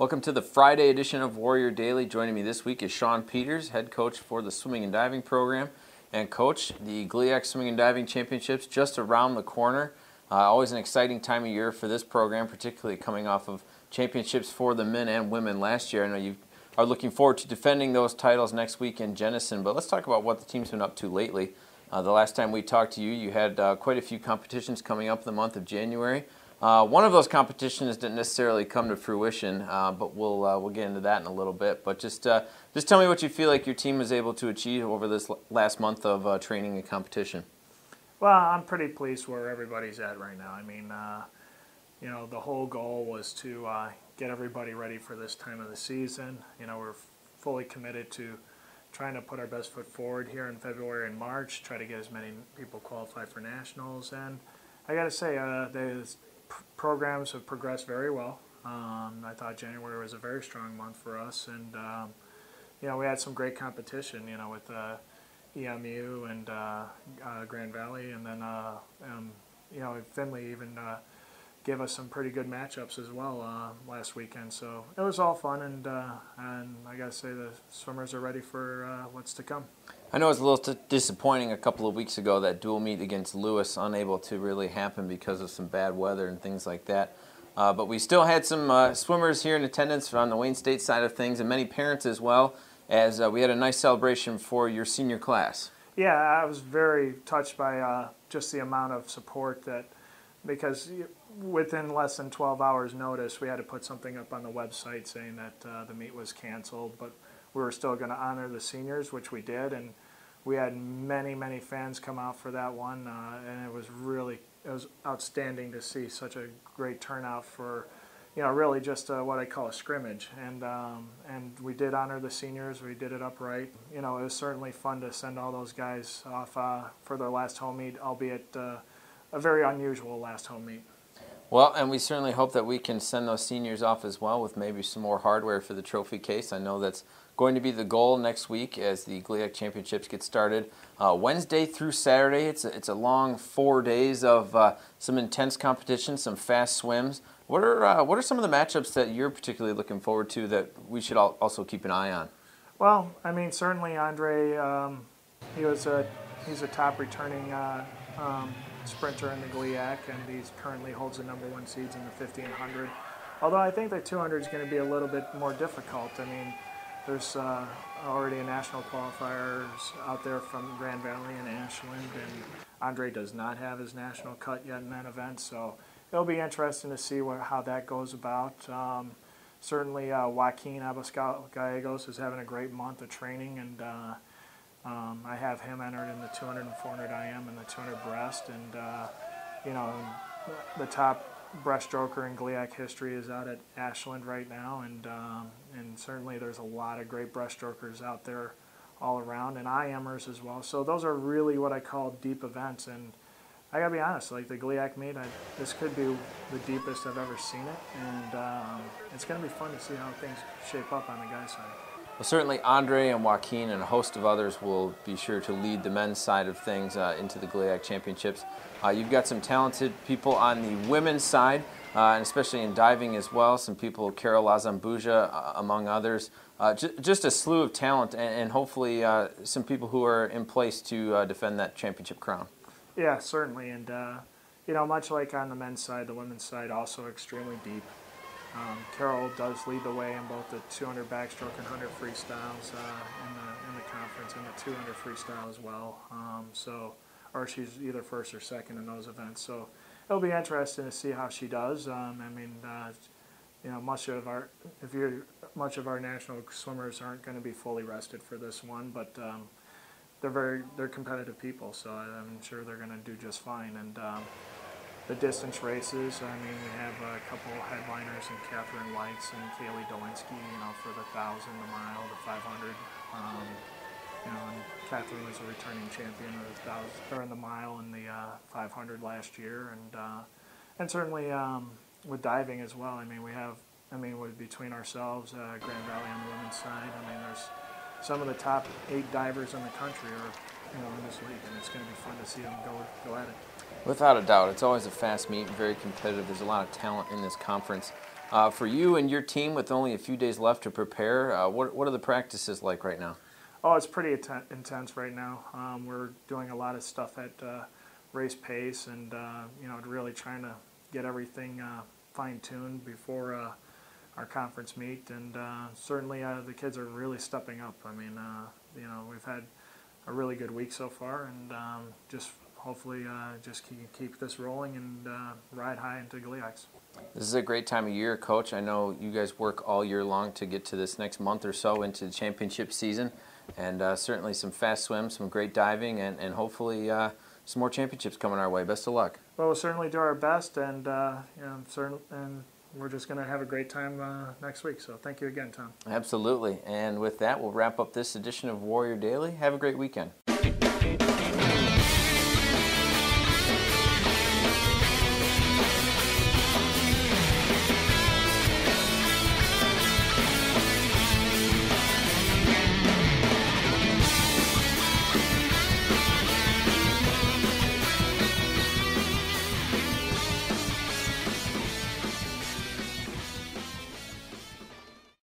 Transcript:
Welcome to the Friday edition of Warrior Daily. Joining me this week is Sean Peters, head coach for the swimming and diving program. And coach, the GLIAC Swimming and Diving Championships just around the corner. Always an exciting time of year for this program, particularly coming off of championships for the men and women last year. I know you are looking forward to defending those titles next week in Jenison, but let's talk about what the team's been up to lately. The last time we talked to you, you had quite a few competitions coming up in the month of January. One of those competitions didn't necessarily come to fruition, but we'll get into that in a little bit. But just tell me what you feel like your team was able to achieve over this last month of training and competition. Well, I'm pretty pleased where everybody's at right now. I mean, the whole goal was to get everybody ready for this time of the season. We're fully committed to trying to put our best foot forward here in February and March, try to get as many people qualified for nationals. And I got to say, the programs have progressed very well. I thought January was a very strong month for us, and we had some great competition. With EMU and Grand Valley, and then Findlay even gave us some pretty good matchups as well last weekend. So it was all fun, and I gotta say the swimmers are ready for what's to come. I know it was a little disappointing a couple of weeks ago that dual meet against Lewis unable to really happen because of some bad weather and things like that. But we still had some swimmers here in attendance on the Wayne State side of things, and many parents as well, as we had a nice celebration for your senior class. Yeah, I was very touched by just the amount of support because within less than 12 hours notice, we had to put something up on the website saying that the meet was canceled, but we were still going to honor the seniors, which we did, and we had many fans come out for that one, and it was outstanding to see such a great turnout for, really just what I call a scrimmage, and we did honor the seniors. We did it upright. It was certainly fun to send all those guys off for their last home meet, albeit a very unusual last home meet. Well, and we certainly hope that we can send those seniors off as well with maybe some more hardware for the trophy case. I know that's going to be the goal next week as the GLIAC Championships get started. Wednesday through Saturday, it's a long 4 days of some intense competition, some fast swims. What are some of the matchups that you're particularly looking forward to that we should also keep an eye on? Well, I mean, certainly Andre, he's a top returning sprinter in the GLIAC, and he currently holds the #1 seeds in the 50 and 100. Although I think the 200 is going to be a little bit more difficult. I mean, there's already a national qualifiers out there from Grand Valley and Ashland, and Andre does not have his national cut yet in that event, so it'll be interesting to see how that goes about. Certainly Joaquin Abascal Gallegos is having a great month of training, and I have him entered in the 200 and 400 IM and the 200 breast, and the top breaststroker in GLIAC history is out at Ashland right now, and certainly there's a lot of great breaststrokers out there all around, and IMers as well. So those are really what I call deep events, and I gotta be honest, like the GLIAC meet, this could be the deepest I've ever seen it, and it's gonna be fun to see how things shape up on the guys' side. Well, certainly Andre and Joaquin and a host of others will be sure to lead the men's side of things into the GLIAC Championships. You've got some talented people on the women's side, and especially in diving as well. Some people, Carol Lazambuja, among others. Just a slew of talent, and hopefully some people who are in place to defend that championship crown. Yeah, certainly, and much like on the men's side, the women's side also extremely deep. Carol does lead the way in both the 200 backstroke and 100 freestyles in the conference, and the 200 freestyle as well. Or she's either first or second in those events. So it'll be interesting to see how she does. Much of our national swimmers aren't going to be fully rested for this one, but they're competitive people, so I'm sure they're going to do just fine. And the distance races, I mean, we have a couple headliners in Catherine Lights and Kaylee Dolinsky, for the 1,000, the mile, the 500. And Catherine was a returning champion of the 1,000, or in the mile and the 500 last year, and certainly with diving as well. Between ourselves, Grand Valley on the women's side, there's some of the top 8 divers in the country are in this league, and it's going to be fun to see them go at it. Without a doubt, it's always a fast meet and very competitive. There's a lot of talent in this conference. For you and your team, with only a few days left to prepare, what are the practices like right now? Oh, it's pretty intense right now. We're doing a lot of stuff at race pace, and really trying to get everything fine-tuned before our conference meet. And certainly the kids are really stepping up. I mean, we've had a really good week so far, and just hopefully just keep this rolling and ride high into GLIACs. This is a great time of year, Coach. I know you guys work all year long to get to this next month or so into the championship season, and certainly some fast swims, some great diving, and hopefully some more championships coming our way. Best of luck. Well, we'll certainly do our best, and we're just going to have a great time next week. So thank you again, Tom. Absolutely. And with that, we'll wrap up this edition of Warrior Daily. Have a great weekend.